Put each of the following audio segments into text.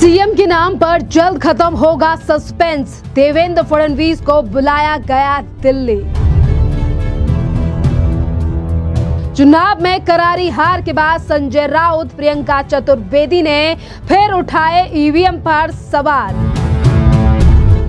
CM के नाम पर जल्द खत्म होगा सस्पेंस, देवेंद्र फडणवीस को बुलाया गया दिल्ली। चुनाव में करारी हार के बाद संजय राउत, प्रियंका चतुर्वेदी ने फिर उठाए ईवीएम पर सवाल।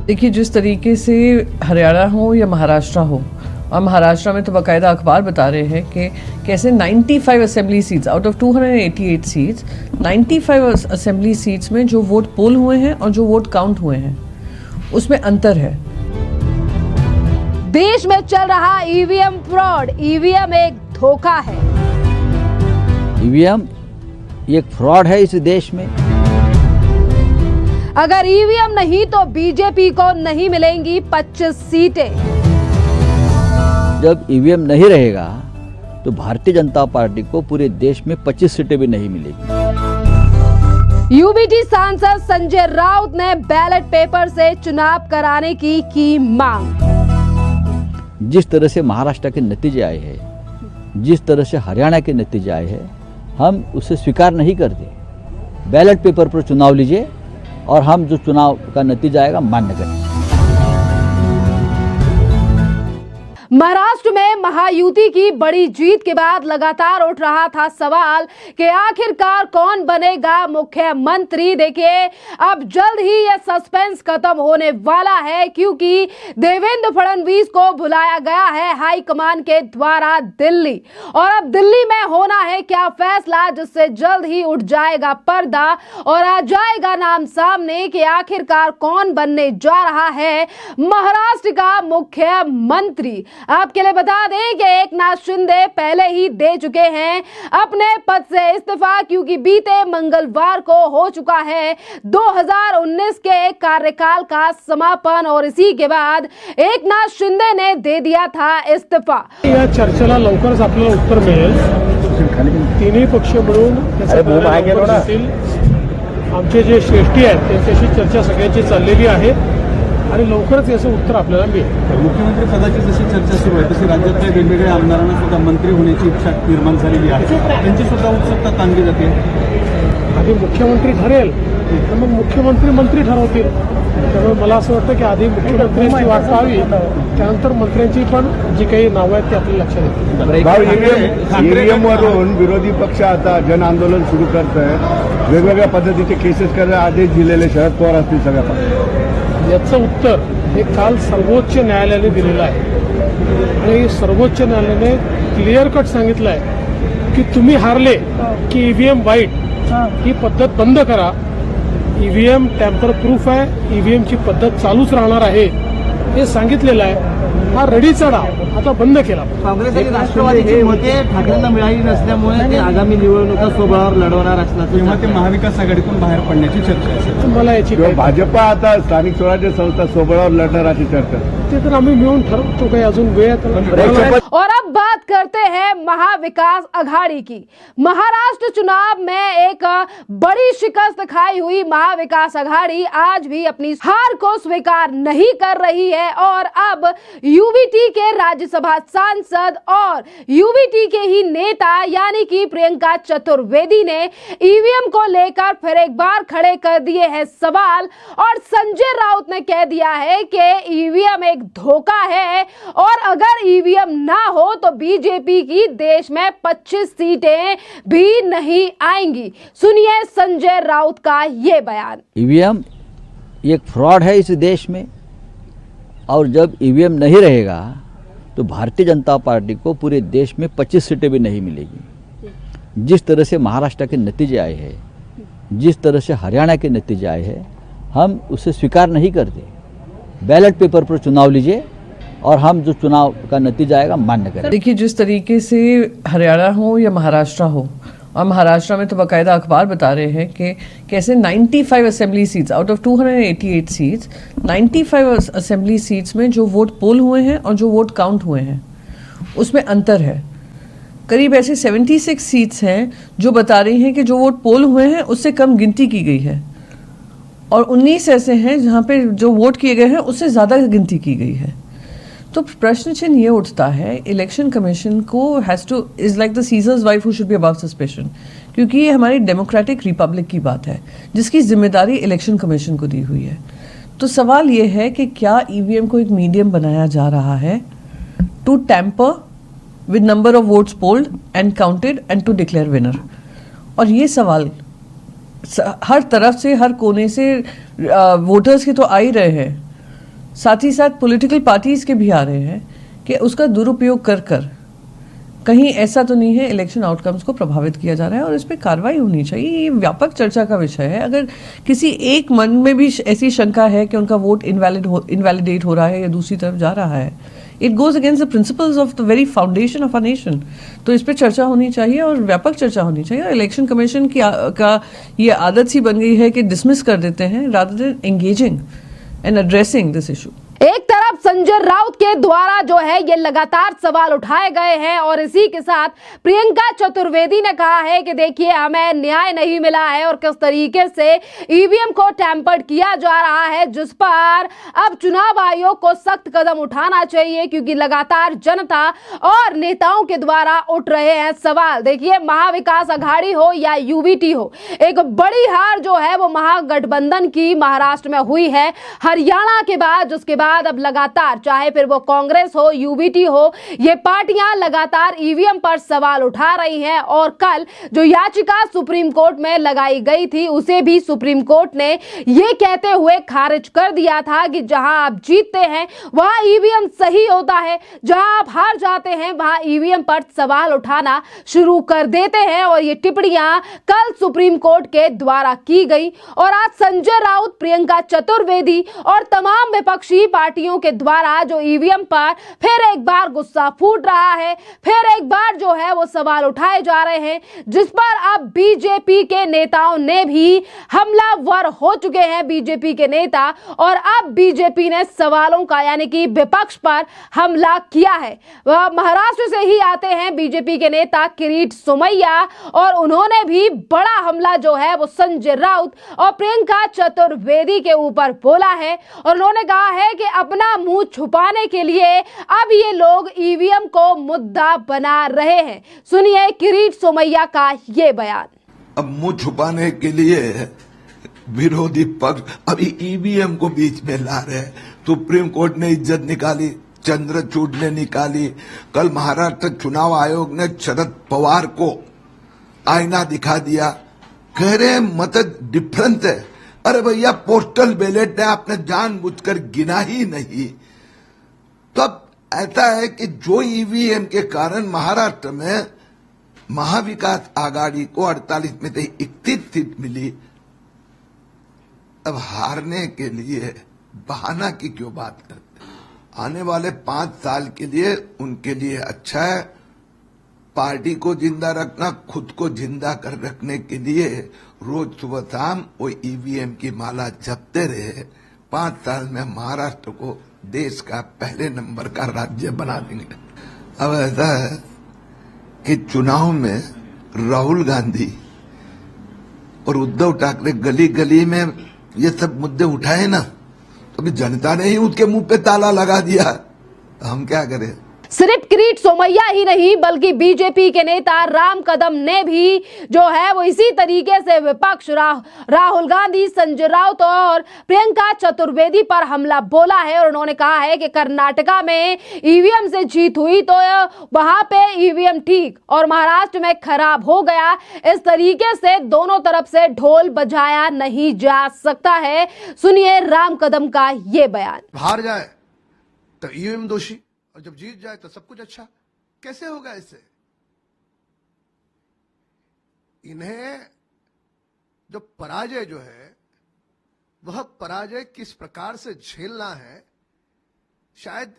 देखिए, जिस तरीके से हरियाणा हो या महाराष्ट्र हो, और महाराष्ट्र में तो बाकायदा अखबार बता रहे हैं कि कैसे 95 assembly seats out of 288 seats 95 assembly seats में जो वोट पोल हुए हैं और जो वोट काउंट हुए हैं उसमें अंतर है। देश में चल रहा ईवीएम फ्रॉड, ईवीएम एक धोखा है। ईवीएम एक फ्रॉड है इस देश में। अगर ईवीएम नहीं तो बीजेपी को नहीं मिलेंगी 25 सीटें। जब ईवीएम नहीं रहेगा तो भारतीय जनता पार्टी को पूरे देश में 25 सीटें भी नहीं मिलेगी। यूबीटी सांसद संजय राउत ने बैलेट पेपर से चुनाव कराने की मांग। जिस तरह से महाराष्ट्र के नतीजे आए हैं, जिस तरह से हरियाणा के नतीजे आए हैं, हम उसे स्वीकार नहीं करते। बैलेट पेपर पर चुनाव लीजिए और हम जो चुनाव का नतीजा आएगा मान्य करें। महाराष्ट्र में महायुति की बड़ी जीत के बाद लगातार उठ रहा था सवाल कि आखिरकार कौन बनेगा मुख्यमंत्री। देखिए, अब जल्द ही यह सस्पेंस खत्म होने वाला है, क्योंकि देवेंद्र फडणवीस को बुलाया गया है हाईकमान के द्वारा दिल्ली। और अब दिल्ली में होना है क्या फैसला, जिससे जल्द ही उठ जाएगा पर्दा और आ जाएगा नाम सामने कि आखिरकार कौन बनने जा रहा है महाराष्ट्र का मुख्यमंत्री। आपके लिए बता दें कि एकनाथ शिंदे पहले ही दे चुके हैं अपने पद से इस्तीफा, क्योंकि बीते मंगलवार को हो चुका है 2019 के कार्यकाल का समापन और इसी के बाद एकनाथ शिंदे ने दे दिया था इस्तीफा। या चर्चेला लवकरच आपल्याला उत्तर मिळेल। तिन्ही पक्ष मिळून आमचे जे श्रेष्ठी आहेत त्यांच्याशी चर्चा सगळ्यांची चाललेली आहे आणि लवकरच याचं उत्तर आपल्याला मिळेल। मुख्यमंत्री पदाची जशी चर्चा सुरू आहे तशी राज्यातल्या वेगवेगळ्या आमदारांना सुद्धा मंत्री होण्याची इच्छा निर्माण झालेली आहे, त्यांची सुद्धा उत्सुकता ताणली जाते। आधी मुख्यमंत्री ठरेल तर मग मुख्यमंत्री मंत्री ठरवतील। त्यामुळे मला असं वाटतं की आधी मुख्यमंत्र्यांची वाट पाहावी, त्यानंतर मंत्र्यांची पण जी काही नावं आहेत ती आपल्या लक्षात येतील। ईव्हीएम वरून विरोधी पक्ष आता जन आंदोलन सुरू करत आहे, वेगवेगळ्या पद्धतीचे केसेस करायला आदेश दिलेले शरद पवार असतील सगळ्या पक्षांना। याचं उत्तर हे काल सर्वोच्च न्यायालयाने दिलेलं आहे आणि सर्वोच्च न्यायालयाने क्लिअर कट सांगितलं आहे की तुम्ही हारले की ईव्हीएम वाईट ही पद्धत बंद करा। ईव्हीएम टॅम्पर प्रूफ आहे, ईव्हीएमची पद्धत चालूच राहणार आहे हे सांगितलेलं आहे। हा रडीचा डाव आता बंद केला। काँग्रेस आणि राष्ट्रवादीची मते ठाकरेंना मिळाली नसल्यामुळे ते आगामी निवडणुका स्वबळावर लढवणार असल्याचं तेव्हा ते महाविकास आघाडीतून बाहेर पडण्याची चर्चा आहे। मला याची भाजपा आता स्थानिक स्वराज्य संस्था स्वबळावर लढणार अशी चर्चा ते तर आम्ही मिळून ठरवतो, काही अजून वेळ आहे। और अब बात करते हैं महाविकास अघाड़ी की। महाराष्ट्र चुनाव में एक बड़ी शिकस्त खाई हुई महाविकास अघाड़ी आज भी अपनी हार को स्वीकार नहीं कर रही है और अब यूबीटी के राज्यसभा सांसद और यूबीटी के ही नेता यानी कि प्रियंका चतुर्वेदी ने ईवीएम को लेकर फिर एक बार खड़े कर दिए हैं सवाल। और संजय राउत ने कह दिया है कि ईवीएम एक धोखा है और अगर ईवीएम ना हो तो बीजेपी की देश में 25 सीटें भी नहीं आएंगी। सुनिए संजय राउत का ये बयान। ईवीएम एक फ्रॉड है इस देश में, और जब ईवीएम नहीं रहेगा तो भारतीय जनता पार्टी को पूरे देश में 25 सीटें भी नहीं मिलेगी। जिस तरह से महाराष्ट्र के नतीजे आए हैं, जिस तरह से हरियाणा के नतीजे आए हैं, हम उसे स्वीकार नहीं करते। बैलेट पेपर पर चुनाव लीजिए और हम जो चुनाव का नतीजा आएगा मान्य करें। देखिए, जिस तरीके से हरियाणा हो या महाराष्ट्र हो, और महाराष्ट्र में तो बाकायदा अखबार बता रहे हैं कि कैसे 95 assembly seats out of 288 seats 95 assembly seats में जो वोट पोल हुए हैं और जो वोट काउंट हुए हैं उसमें अंतर है। करीब ऐसे 76 सीट्स हैं जो बता रही हैं कि जो वोट पोल हुए हैं उससे कम गिनती की गई है, और 19 ऐसे हैं जहाँ पे जो वोट किए गए हैं उससे ज़्यादा गिनती की गई है। तो प्रश्न चिन्ह ये उठता है, इलेक्शन कमीशन को has two is like the seizures wife who should be above suspicion, क्योंकि ये हमारी डेमोक्रेटिक रिपब्लिक की बात है जिसकी जिम्मेदारी इलेक्शन कमीशन को दी हुई है। तो सवाल ये है कि क्या ईवीएम को एक मीडियम बनाया जा रहा है to tamper with number of votes polled and counted and to declare winner. और ये सवाल हर तरफ से, हर कोने से वोटर्स के तो आ ही रहे हैं, साथ ही साथ पॉलिटिकल पार्टीज के भी आ रहे हैं कि उसका दुरुपयोग कर कर कहीं ऐसा तो नहीं है इलेक्शन आउटकम्स को प्रभावित किया जा रहा है और इस पर कार्रवाई होनी चाहिए। ये व्यापक चर्चा का विषय है। अगर किसी एक मन में भी ऐसी शंका है कि उनका वोट इनवैलिडेट हो रहा है या दूसरी तरफ जा रहा है, it goes against the principles of the very foundation of a nation. तो इस पर चर्चा होनी चाहिए और व्यापक चर्चा होनी चाहिए। और इलेक्शन कमीशन का ये आदत सी बन गई है कि डिसमिस कर देते हैं rather than engaging and addressing this issue. एक तरफ संजय राउत के द्वारा जो है ये लगातार सवाल उठाए गए हैं और इसी के साथ प्रियंका चतुर्वेदी ने कहा है कि देखिए हमें न्याय नहीं मिला है और किस तरीके से ईवीएम को टैंपर्ड किया जा रहा है, जिस पर अब चुनाव आयोग को सख्त कदम उठाना चाहिए क्योंकि लगातार जनता और नेताओं के द्वारा उठ रहे हैं सवाल। देखिए महाविकास अघाड़ी हो या यूबीटी हो, एक बड़ी हार जो है वो महागठबंधन की महाराष्ट्र में हुई है हरियाणा के बाद, जिसके बाद अब लगातार चाहे फिर वो कांग्रेस हो यूबीटी हो, ये पार्टियां लगातार ईवीएम पर सवाल उठा रही हैं। और कल जो याचिका सुप्रीम कोर्ट में लगाई गई थी उसे भी सुप्रीम कोर्ट ने ये कहते हुए खारिज कर दिया था कि जहां आप जीतते हैं वहां ईवीएम सही होता है, जहां आप हार जाते हैं वहां ईवीएम पर सवाल उठाना शुरू कर देते हैं। और ये टिप्पणियां कल सुप्रीम कोर्ट के द्वारा की गई और आज संजय राउत, प्रियंका चतुर्वेदी और तमाम विपक्षी पार्टियों के द्वारा जो ईवीएम पर फिर एक बार गुस्सा फूट रहा है, फिर एक बार जो है वो सवाल उठाए जा रहे हैं, जिस पर अब बीजेपी के नेताओं ने भी हमलावर हो चुके हैं। बीजेपी के नेता और अब बीजेपी ने सवालों का यानी कि विपक्ष पर हमला किया है। वह महाराष्ट्र से ही आते हैं बीजेपी के नेता किरीट सोमैया और उन्होंने भी बड़ा हमला जो है वो संजय राउत और प्रियंका चतुर्वेदी के ऊपर बोला है और उन्होंने कहा है कि अपना मुंह छुपाने के लिए अब ये लोग ईवीएम को मुद्दा बना रहे हैं। सुनिए किरीट सोमैया का ये बयान। अब मुंह छुपाने के लिए विरोधी पक्ष अभी ईवीएम को बीच में ला रहे हैं। सुप्रीम कोर्ट ने इज्जत निकाली, चंद्रचूड़ ने निकाली। कल महाराष्ट्र चुनाव आयोग ने शरद पवार को आईना दिखा दिया, कह रहे मत डिफरेंस है। अरे भैया पोस्टल बैलेट ने आपने जानबूझकर गिना ही नहीं। तो अब ऐसा है कि जो ईवीएम के कारण महाराष्ट्र में महाविकास आघाड़ी को 48 में से 31 सीट मिली, अब हारने के लिए बहाना की क्यों बात करते? आने वाले 5 साल के लिए उनके लिए अच्छा है। पार्टी को जिंदा रखना, खुद को जिंदा कर रखने के लिए रोज सुबह शाम वो ईवीएम की माला जपते रहे। 5 साल में महाराष्ट्र को देश का पहले नंबर का राज्य बना देंगे। अब ऐसा है कि चुनाव में राहुल गांधी और उद्धव ठाकरे गली गली में ये सब मुद्दे उठाए ना, तो अभी जनता ने ही उसके मुंह पे ताला लगा दिया। हम क्या करें? सिर्फ किरीट सोमैया ही नहीं बल्कि बीजेपी के नेता राम कदम ने भी जो है वो इसी तरीके से विपक्ष राहुल गांधी, संजय राउत और प्रियंका चतुर्वेदी पर हमला बोला है। और उन्होंने कहा है कि कर्नाटका में ईवीएम से जीत हुई तो वहां पे ईवीएम ठीक और महाराष्ट्र में खराब हो गया। इस तरीके से दोनों तरफ से ढोल बजाया नहीं जा सकता है। सुनिए राम कदम का ये बयान। हार जाए तो ईवीएम दोषी और जब जीत जाए तो सब कुछ अच्छा, कैसे होगा इससे? इन्हें जो पराजय जो है वह पराजय किस प्रकार से झेलना है, शायद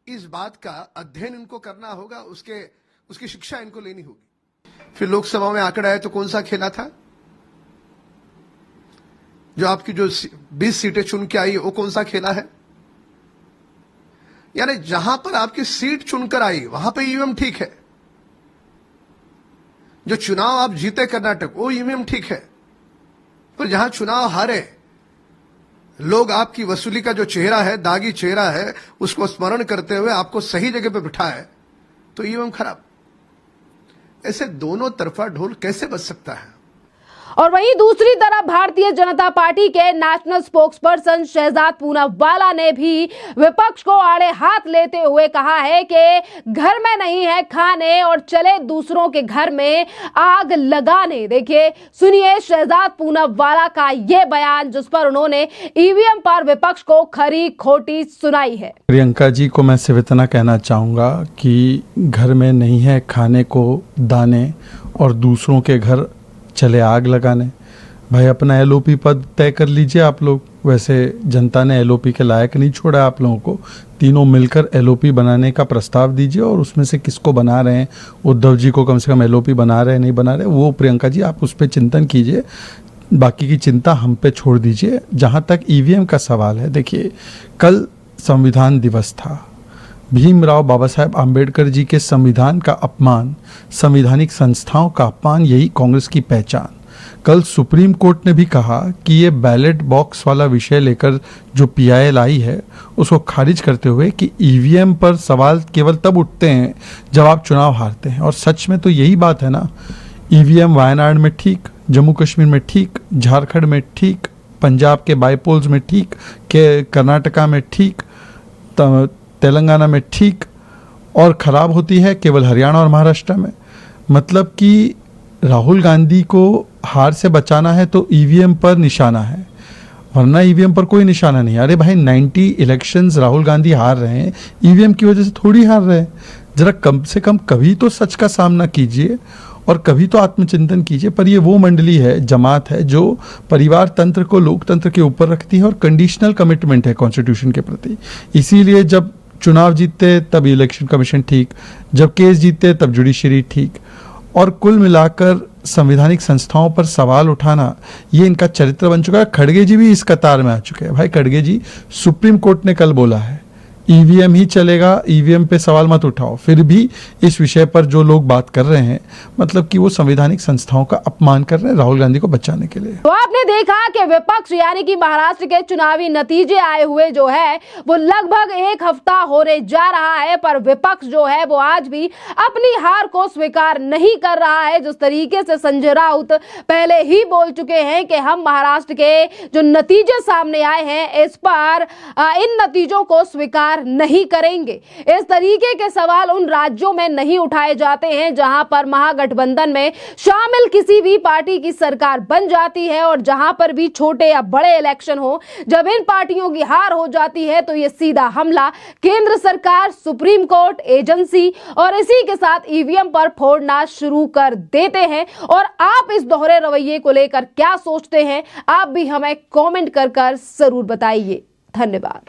इस बात का अध्ययन इनको करना होगा, उसकी शिक्षा इनको लेनी होगी। फिर लोकसभा में आंकड़ा आए तो कौन सा खेला था? जो आपकी जो 20 सीटें चुन के आई वो कौन सा खेला है? यानी जहां पर आपकी सीट चुनकर आई वहां पे ईवीएम ठीक है, जो चुनाव आप जीते कर्नाटक वो ईवीएम ठीक है, पर जहां चुनाव हारे लोग आपकी वसूली का जो चेहरा है, दागी चेहरा है, उसको स्मरण करते हुए आपको सही जगह पे बिठाए तो ईवीएम खराब। ऐसे दोनों तरफा ढोल कैसे बज सकता है? और वहीं दूसरी तरफ भारतीय जनता पार्टी के नेशनल स्पोक्सपर्सन शहजाद पूनावाला ने भी विपक्ष को आड़े हाथ लेते हुए कहा है कि घर में नहीं है खाने और चले दूसरों के घर में आग लगाने। देखिए, सुनिए शहजाद पूनावाला का ये बयान, जिस पर उन्होंने ईवीएम पर विपक्ष को खरी खोटी सुनाई है। प्रियंका जी को मैं सिर्फ इतना कहना चाहूँगा कि घर में नहीं है खाने को दाने और दूसरों के घर चले आग लगाने। भाई अपना एलओपी पद तय कर लीजिए आप लोग। वैसे जनता ने एलओपी के लायक नहीं छोड़ा आप लोगों को। तीनों मिलकर एलओपी बनाने का प्रस्ताव दीजिए और उसमें से किसको बना रहे हैं, उद्धव जी को कम से कम एलओपी बना रहे हैं नहीं बना रहे, वो प्रियंका जी आप उस पर चिंतन कीजिए, बाकी की चिंता हम पे छोड़ दीजिए। जहाँ तक ईवीएम का सवाल है, देखिए कल संविधान दिवस था। भीमराव बाबा साहेब आम्बेडकर जी के संविधान का अपमान, संवैधानिक संस्थाओं का अपमान, यही कांग्रेस की पहचान। कल सुप्रीम कोर्ट ने भी कहा कि ये बैलेट बॉक्स वाला विषय लेकर जो पीआईएल आई है उसको खारिज करते हुए कि ईवीएम पर सवाल केवल तब उठते हैं जब आप चुनाव हारते हैं। और सच में तो यही बात है ना। ईवीएम वायनाड में ठीक, जम्मू कश्मीर में ठीक, झारखंड में ठीक, पंजाब के बाईपोल्स में ठीक, के कर्नाटका में ठीक, तेलंगाना में ठीक, और ख़राब होती है केवल हरियाणा और महाराष्ट्र में। मतलब कि राहुल गांधी को हार से बचाना है तो ईवीएम पर निशाना है, वरना ईवीएम पर कोई निशाना नहीं। अरे भाई 90 इलेक्शंस राहुल गांधी हार रहे हैं, ईवीएम की वजह से थोड़ी हार रहे हैं। जरा कम से कम कभी तो सच का सामना कीजिए और कभी तो आत्मचिंतन कीजिए। पर ये वो मंडली है, जमात है, जो परिवार तंत्र को लोकतंत्र के ऊपर रखती है और कंडीशनल कमिटमेंट है कॉन्स्टिट्यूशन के प्रति। इसीलिए जब चुनाव जीतते तब इलेक्शन कमीशन ठीक, जब केस जीतते तब जुडिशरी ठीक, और कुल मिलाकर संवैधानिक संस्थाओं पर सवाल उठाना ये इनका चरित्र बन चुका है। खड़गे जी भी इस कतार में आ चुके हैं। भाई खड़गे जी, सुप्रीम कोर्ट ने कल बोला है ईवीएम ही चलेगा, ईवीएम पे सवाल मत उठाओ, फिर भी इस विषय पर जो लोग बात कर रहे हैं मतलब कि वो संवैधानिक संस्थाओं का अपमान कर रहे हैं राहुल गांधी को बचाने के लिए। तो आपने देखा कि विपक्ष यानी कि महाराष्ट्र के चुनावी नतीजे आए हुए जो है वो लगभग एक हफ्ता होने जा रहा है, पर विपक्ष जो है वो आज भी अपनी हार को स्वीकार नहीं कर रहा है। जिस तरीके से संजय राउत पहले ही बोल चुके हैं कि हम महाराष्ट्र के जो नतीजे सामने आए हैं इस पर इन नतीजों को स्वीकार नहीं करेंगे। इस तरीके के सवाल उन राज्यों में नहीं उठाए जाते हैं जहां पर महागठबंधन में शामिल किसी भी पार्टी की सरकार बन जाती है, और जहां पर भी छोटे या बड़े इलेक्शन हो, जब इन पार्टियों की हार हो जाती है तो ये सीधा हमला केंद्र सरकार, सुप्रीम कोर्ट, एजेंसी और इसी के साथ ईवीएम पर फोड़ना शुरू कर देते हैं। और आप इस दोहरे रवैये को लेकर क्या सोचते हैं, आप भी हमें कमेंट कर जरूर बताइए। धन्यवाद।